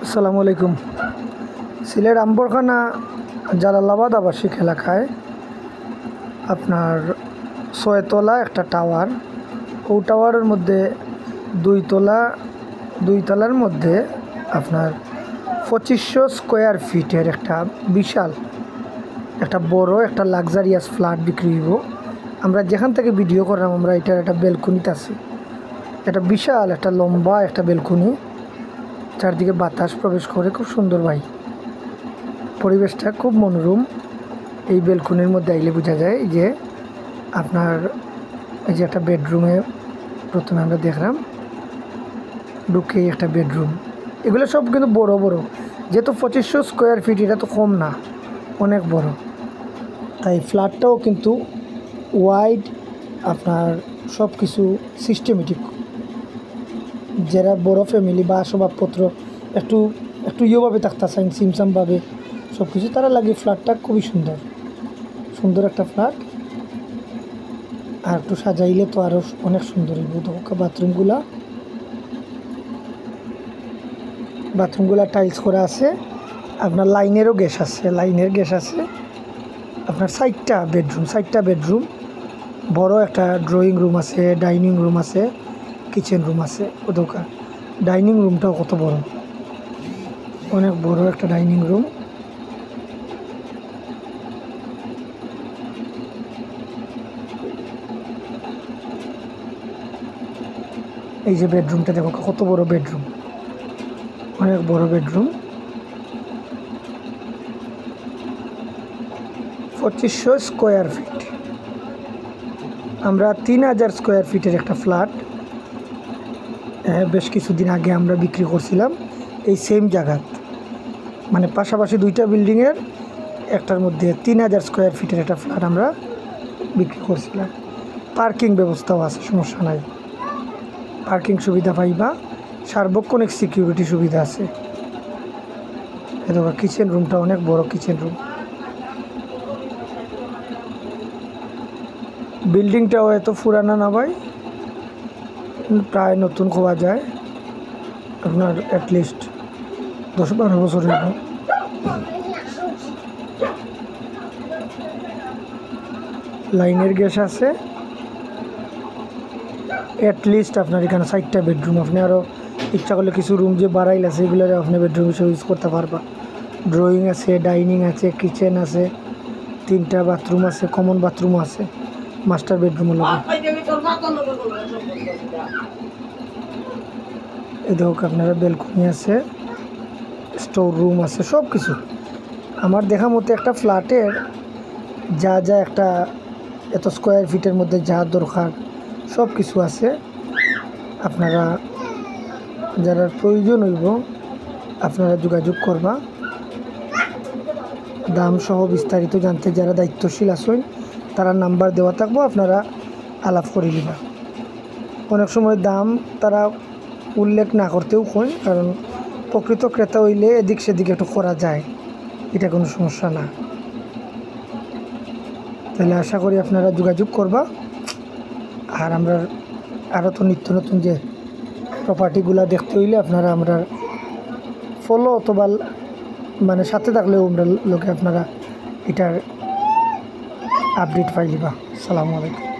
আসসালামু আলাইকুম। সিলেট আম্বরখানা জালালাবাদ আবাসিক এলাকায় আপনার 6 তলা একটা টাওয়ার, ও টাওয়ারের মধ্যে 2 তলার মধ্যে আপনার 2500 স্কোয়ার ফিটের একটা বিশাল একটা বড় একটা লাক্সারিয়াস ফ্ল্যাট বিক্রি হইব। আমরা যেখান থেকে ভিডিও করলাম আমরা এটার একটা বেলকুনিতে আছি। এটা বিশাল একটা লম্বা একটা বেলকুনি, চারদিকে বাতাস প্রবেশ করে, খুব সুন্দর ভাই, পরিবেশটা খুব মনোরম। এই বেলকুনির মধ্যে আইলে বোঝা যায় যে আপনার এই যে একটা বেডরুমে প্রথমে আমরা দেখলাম ঢুকেই একটা বেডরুম, এগুলো সব কিন্তু বড় বড়, যেহেতু 2500 স্কোয়ার ফিট, এটা তো কম না, অনেক বড়। তাই ফ্ল্যাটটাও কিন্তু ওয়াইড, আপনার সব কিছু সিস্টেমেটিক। যারা বড় ফ্যামিলি বা আসবাবপত্র একটু একটু ইয়েভাবে থাকতে চান, সিমসামভাবে সব কিছু, তারা লাগে ফ্ল্যাটটা খুবই সুন্দর, সুন্দর একটা ফ্ল্যাট। আর একটু সাজাইলে তো আরও অনেক সুন্দর হইব। বাথরুমগুলা টাইলস করা আছে, আপনার লাইনেরও গ্যাস আছে, আপনার 4টা বেডরুম, বড় একটা ড্রয়িং রুম আছে, ডাইনিং রুম আছে, কিচেন রুম আছে। ওদৌকা ডাইনিং রুমটাও কত বড়, অনেক বড় একটা ডাইনিং রুম। এই যে বেডরুমটা দেখো কত বড় বেডরুম, অনেক বড় বেডরুম। 2500 square feet. আমরা 3000 স্কোয়ার ফিটের একটা ফ্ল্যাট বেশ কিছুদিন আগে আমরা বিক্রি করছিলাম এই সেম জায়গাত, মানে পাশাপাশি 2টা বিল্ডিংয়ের একটার মধ্যে 3000 স্কোয়ার ফিটের একটা ফ্ল্যাট আমরা বিক্রি করছিলাম। পার্কিং ব্যবস্থাও আছে, সমস্যা নাই, পার্কিং সুবিধা পাইবা, সার্বক্ষণিক সিকিউরিটি সুবিধা আছে। এবার কিচেন রুমটা অনেক বড় কিচেন রুম। বিল্ডিংটাও এত পুরানা না ভাই, প্রায় নতুন খোয়া যায়, আপনার অ্যাটলিস্ট 10-12 বছর হইব। লাইনের গ্যাস আছে, অ্যাটলিস্ট আপনার এখানে 4টা বেডরুম। আপনি আরও ইচ্ছা করলে কিছু রুম যে বাড়াইল আছে এগুলো আপনি বেডরুম হিসেবে ইউজ করতে পারবা। ড্রয়িং আছে, ডাইনিং আছে, কিচেন আছে, 3টা বাথরুম আছে, কমন বাথরুমও আছে, মাস্টার বেডরুমও লাগে। এই দেখো আপনারা বেলকনি আছে, স্টোর রুম আছে, সব কিছু। আমার দেখা মতো একটা ফ্ল্যাটের যা যা একটা এত স্কোয়ার ফিটের মধ্যে যা দরকার সব কিছু আছে। আপনারা যারা প্রয়োজন হইব আপনারা যোগাযোগ করবা। দাম সহ বিস্তারিত জানতে যারা দায়িত্বশীল আছেন তারা নাম্বার দেওয়া থাকবো, আপনারা আলাপ করে নিবা। অনেক সময় দাম তারা উল্লেখ না করতেও কই, কারণ প্রকৃত ক্রেতা হইলে এদিক সেদিক একটু করা যায়, এটা কোনো সমস্যা না। তাহলে আশা করি আপনারা যোগাযোগ করবা। আর আমরা আরও তো নিত্য নতুন যে প্রপার্টিগুলো দেখতে হইলে আপনারা আমরা ফলো অথবা মানে সাথে থাকলেও আমরা লোকে আপনারা এটার আপডেট পাইলিবা। আসসালামু আলাইকুম।